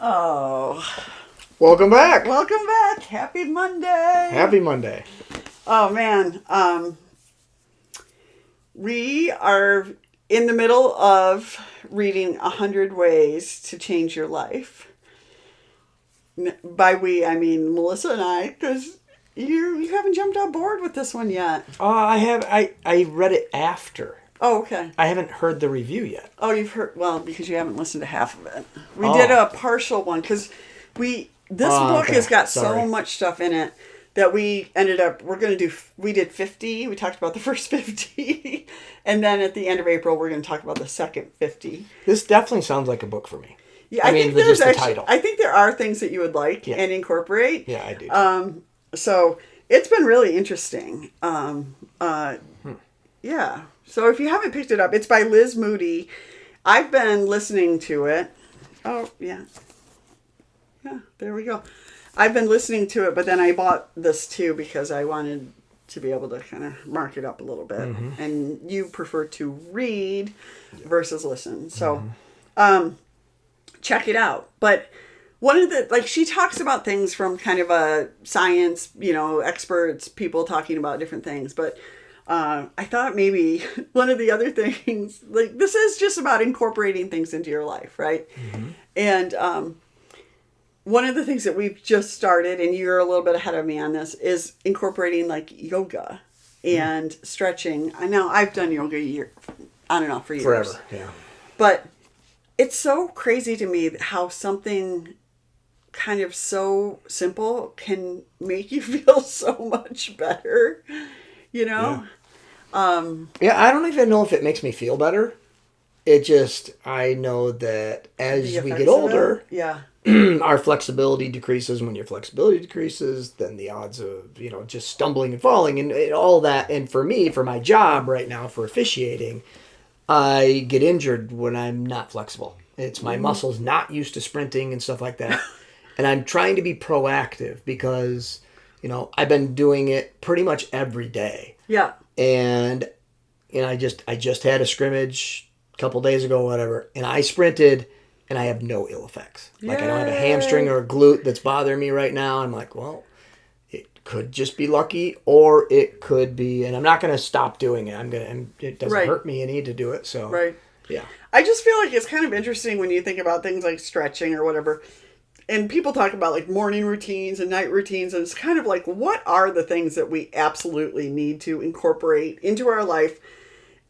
Oh, Welcome back. welcome back. Happy Monday. Happy Monday. Oh man, we are in the middle of reading 100 Ways to Change Your Life. By we, I mean Melissa and I, because you haven't jumped on board with this one yet. I read it after. Oh, okay. I haven't heard the review yet. Oh, you've heard, well, because you haven't listened to half of it. We Oh. did a partial one because this book okay. has got Sorry. so much stuff in it that we did 50. We talked about the first 50. And then at the end of April, we're going to talk about the second 50. This definitely sounds like a book for me. Yeah, I think just the title. I think there are things that you would like Yeah. and incorporate. Yeah, I do. So it's been really interesting. Yeah. So if you haven't picked it up, it's by Liz Moody. I've been listening to it. Oh, yeah. Yeah, there we go. I've been listening to it, but then I bought this too because I wanted to be able to kind of mark it up a little bit. Mm-hmm. And you prefer to read versus listen. So check it out. But one of the, she talks about things from kind of a science, experts, people talking about different things. But I thought maybe one of the other things, this is just about incorporating things into your life, right? Mm-hmm. And one of the things that we've just started, and you're a little bit ahead of me on this, is incorporating yoga and stretching. I know I've done yoga for years. Forever, yeah. But it's so crazy to me how something kind of so simple can make you feel so much better, Yeah. I don't even know if it makes me feel better. I know that as The we effects get of older, it. Yeah. our flexibility decreases. When your flexibility decreases, then the odds of, just stumbling and falling and all that. And for me, for my job right now, for officiating, I get injured when I'm not flexible. It's my muscles not used to sprinting and stuff like that. And I'm trying to be proactive because, I've been doing it pretty much every day. Yeah. And I just had a scrimmage a couple days ago, whatever, and I sprinted, and I have no ill effects. I don't have a hamstring or a glute that's bothering me right now. I'm like, well, it could just be lucky, or it could be, and I'm not going to stop doing it. It doesn't hurt me. I need to do it. So Right. yeah. I just feel like it's kind of interesting when you think about things like stretching or whatever. And people talk about morning routines and night routines. And it's kind of what are the things that we absolutely need to incorporate into our life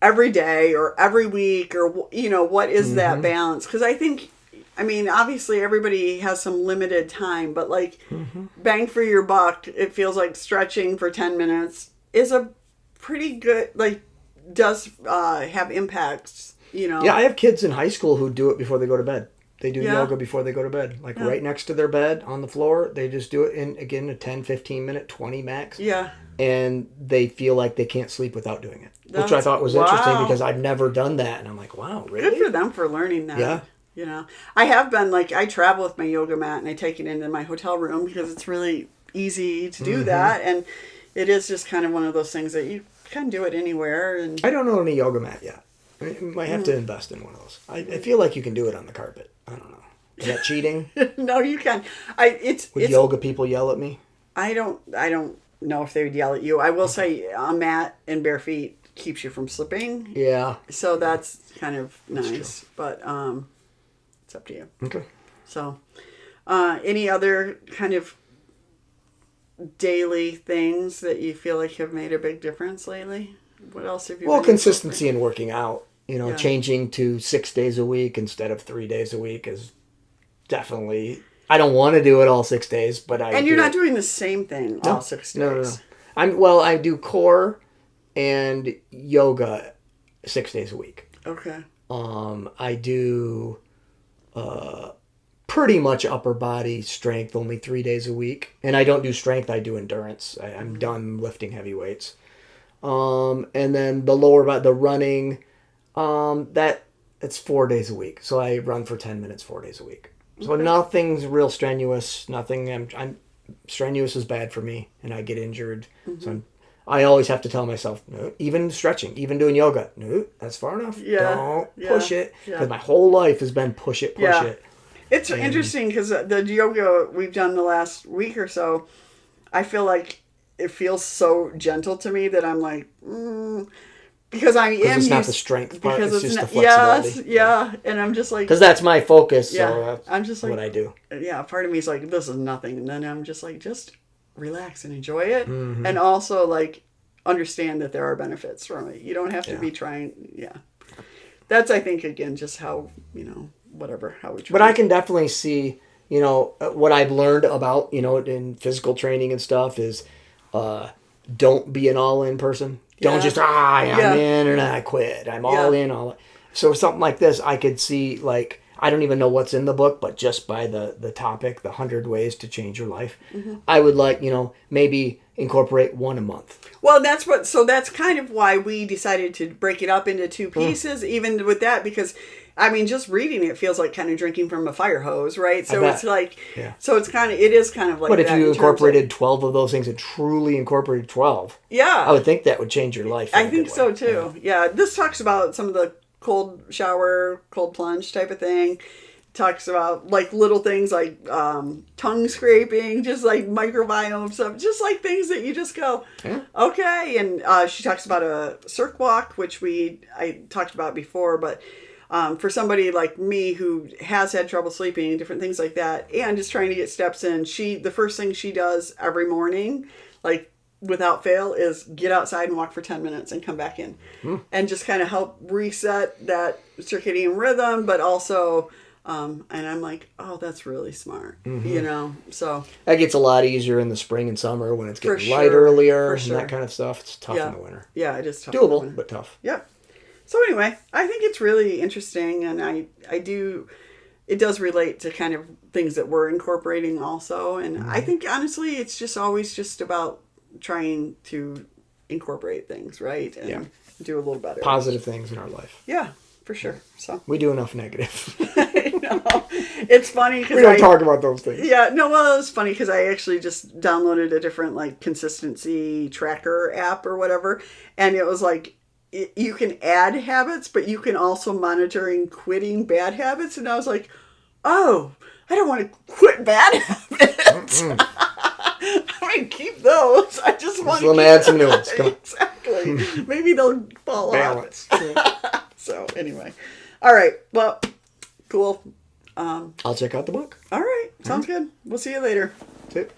every day or every week, or, what is that balance? Because I think, obviously everybody has some limited time, but bang for your buck, it feels like stretching for 10 minutes is a pretty good, does have impacts, Yeah, I have kids in high school who do it before they go to bed. They do yoga before they go to bed. Right next to their bed on the floor. They just do it in, again, a 10, 15 minute, 20 max. Yeah. And they feel like they can't sleep without doing it. Which I thought was interesting because I've never done that. And I'm like, wow, really? Good for them for learning that. Yeah. I have been, I travel with my yoga mat and I take it into my hotel room because it's really easy to do that. And it is just kind of one of those things that you can do it anywhere. And I don't know any yoga mat yet. I might have to invest in one of those. I feel like you can do it on the carpet. I don't know. Is that cheating? No, you can. Would yoga people yell at me? I don't know if they would yell at you. I will say a mat and bare feet keeps you from slipping. Yeah. So that's kind of nice. But it's up to you. Okay. So any other kind of daily things that you feel like have made a big difference lately? What else have you been consistency in working out. Yeah. Changing to 6 days a week instead of 3 days a week is definitely... I don't want to do it all 6 days, but I And you're not doing the same thing all 6 days. No. I do core and yoga 6 days a week. Okay. I do pretty much upper body strength only 3 days a week. And I don't do strength, I do endurance. I'm done lifting heavy weights. And then the lower body, the running, it's 4 days a week. So I run for 10 minutes 4 days a week. So nothing's real strenuous. I'm strenuous is bad for me, and I get injured. So I always have to tell myself, no, even stretching, even doing yoga, no, that's far enough. Don't push it. Because my whole life has been push it. It's interesting because the yoga we've done the last week or so, I feel like it feels so gentle to me that I'm like, because I am it's not the strength part, it's just the flexibility. Yeah, and I'm just like, because that's my focus. Yeah, so that's I'm just like what I do. Yeah, part of me is like, this is nothing, and then I'm just like, just relax and enjoy it, and also like understand that there are benefits from it. You don't have to be trying. Yeah, that's, I think, again, just how how we try. But I can definitely see, what I've learned about, in physical training and stuff is, don't be an all-in person. Don't just, I'm in and I quit. I'm all in, all. So something like this, I could see, like, I don't even know what's in the book, but just by the topic, the 100 ways to change your life, I would like, maybe incorporate one a month. Well, that's kind of why we decided to break it up into two pieces, even with that, because I mean, just reading it feels like kind of drinking from a fire hose, right? So it's like, so it is kind of like. But if you incorporated 12 of those things and truly incorporated 12, I would think that would change your life. I think so too. Yeah, this talks about some of the cold shower, cold plunge type of thing. Talks about like little things like tongue scraping, just like microbiome stuff, just like things that you just go, okay. And she talks about a circ walk, which I talked about before, but for somebody like me who has had trouble sleeping and different things like that, and is trying to get steps in, the first thing she does every morning, like without fail, is get outside and walk for 10 minutes and come back in, and just kind of help reset that circadian rhythm, but also. And I'm like, oh, that's really smart, so. That gets a lot easier in the spring and summer when it's getting light earlier and that kind of stuff. It's tough in the winter. Yeah, it is tough. Doable, but tough. Yep. So anyway, I think it's really interesting, and it does relate to kind of things that we're incorporating also. And I think, honestly, it's just always just about trying to incorporate things, right? And do a little better. Positive things in our life. Yeah. For sure. So we do enough negative. I know. It's funny because we don't talk about those things. Yeah, no. Well, it's funny because I actually just downloaded a different like consistency tracker app or whatever, and it was like you can add habits, but you can also monitoring quitting bad habits. And I was like, oh, I don't want to quit bad habits. I mean, keep those. I just want to add some new ones. Come on. Exactly. Maybe they'll fall Balance. off. So anyway, all right. Well, cool. I'll check out the book. All right. Sounds good. We'll see you later. That's it.